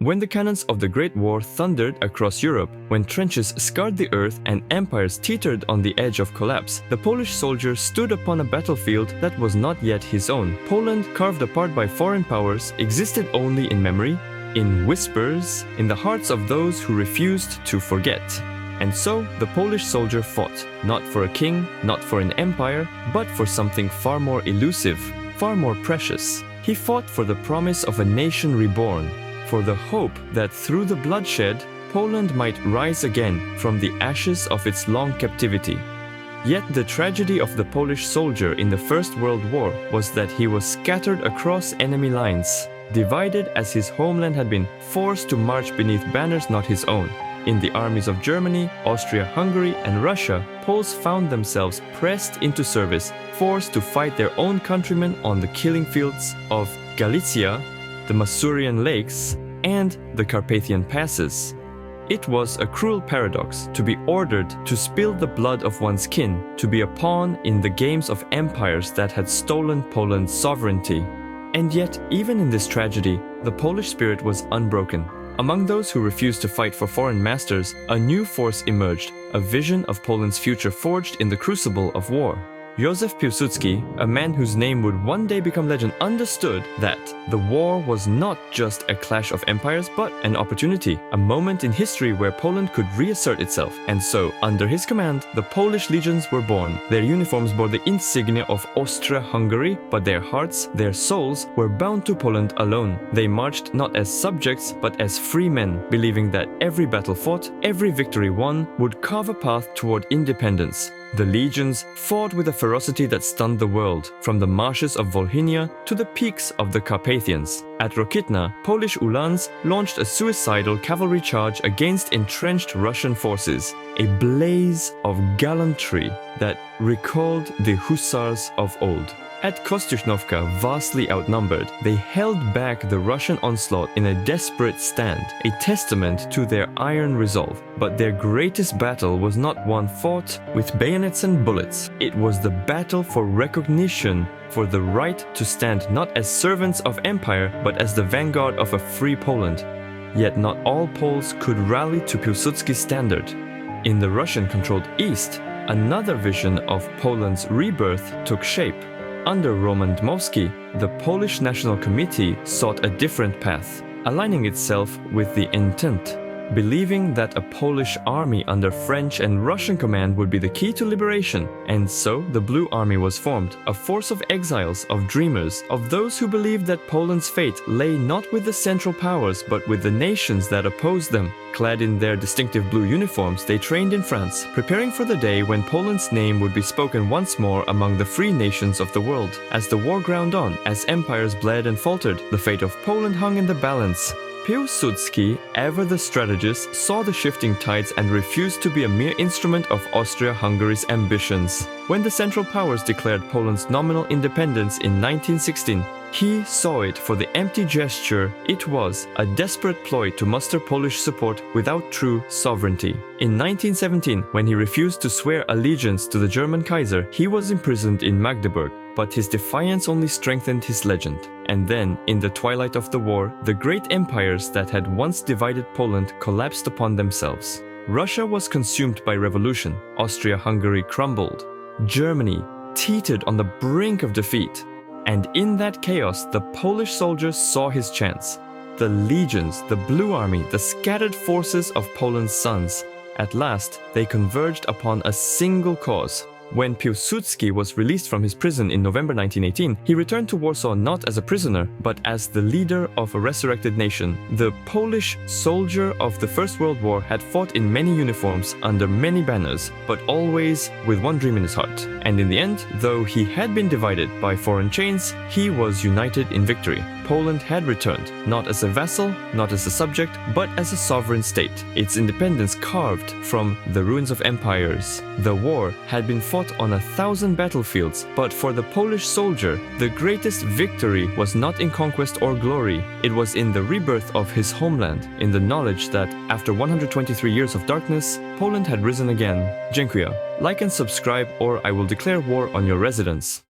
When the cannons of the Great War thundered across Europe, when trenches scarred the earth and empires teetered on the edge of collapse, the Polish soldier stood upon a battlefield that was not yet his own. Poland, carved apart by foreign powers, existed only in memory, in whispers, in the hearts of those who refused to forget. And so, the Polish soldier fought, not for a king, not for an empire, but for something far more elusive, far more precious. He fought for the promise of a nation reborn, for the hope that through the bloodshed, Poland might rise again from the ashes of its long captivity. Yet the tragedy of the Polish soldier in the First World War was that he was scattered across enemy lines, divided as his homeland had been forced to march beneath banners not his own. In the armies of Germany, Austria-Hungary and Russia, Poles found themselves pressed into service, forced to fight their own countrymen on the killing fields of Galicia, the Masurian lakes, and the Carpathian passes. It was a cruel paradox to be ordered to spill the blood of one's kin, to be a pawn in the games of empires that had stolen Poland's sovereignty. And yet, even in this tragedy, the Polish spirit was unbroken. Among those who refused to fight for foreign masters, a new force emerged, a vision of Poland's future forged in the crucible of war. Józef Piłsudski, a man whose name would one day become legend, understood that the war was not just a clash of empires, but an opportunity, a moment in history where Poland could reassert itself. And so, under his command, the Polish legions were born. Their uniforms bore the insignia of Austria-Hungary, but their hearts, their souls, were bound to Poland alone. They marched not as subjects, but as free men, believing that every battle fought, every victory won, would carve a path toward independence. The legions fought with a ferocity that stunned the world, from the marshes of Volhynia to the peaks of the Carpathians. At Rokitna, Polish Uhlans launched a suicidal cavalry charge against entrenched Russian forces, a blaze of gallantry that recalled the hussars of old. At Kostyuszynówka, vastly outnumbered, they held back the Russian onslaught in a desperate stand, a testament to their iron resolve. But their greatest battle was not one fought with bayonets and bullets. It was the battle for recognition, for the right to stand not as servants of empire, but as the vanguard of a free Poland. Yet not all Poles could rally to Piłsudski's standard. In the Russian-controlled East, another vision of Poland's rebirth took shape. Under Roman Dmowski, the Polish National Committee sought a different path, aligning itself with the Entente, believing that a Polish army under French and Russian command would be the key to liberation. And so the Blue Army was formed, a force of exiles, of dreamers, of those who believed that Poland's fate lay not with the Central Powers but with the nations that opposed them. Clad in their distinctive blue uniforms, they trained in France, preparing for the day when Poland's name would be spoken once more among the free nations of the world. As the war ground on, as empires bled and faltered, the fate of Poland hung in the balance. Piłsudski, ever the strategist, saw the shifting tides and refused to be a mere instrument of Austria-Hungary's ambitions. When the Central Powers declared Poland's nominal independence in 1916, he saw it for the empty gesture it was, a desperate ploy to muster Polish support without true sovereignty. In 1917, when he refused to swear allegiance to the German Kaiser, he was imprisoned in Magdeburg, but his defiance only strengthened his legend. And then, in the twilight of the war, the great empires that had once divided Poland collapsed upon themselves. Russia was consumed by revolution, Austria-Hungary crumbled, Germany teetered on the brink of defeat. And in that chaos, the Polish soldier saw his chance. The legions, the Blue Army, the scattered forces of Poland's sons. At last, they converged upon a single cause. When Piłsudski was released from his prison in November 1918, he returned to Warsaw not as a prisoner, but as the leader of a resurrected nation. The Polish soldier of the First World War had fought in many uniforms, under many banners, but always with one dream in his heart. And in the end, though he had been divided by foreign chains, he was united in victory. Poland had returned, not as a vassal, not as a subject, but as a sovereign state, its independence carved from the ruins of empires. The war had been fought on 1,000 battlefields, but for the Polish soldier, the greatest victory was not in conquest or glory. It was in the rebirth of his homeland, in the knowledge that, after 123 years of darkness, Poland had risen again. Dziękuję. Like and subscribe, or I will declare war on your residence.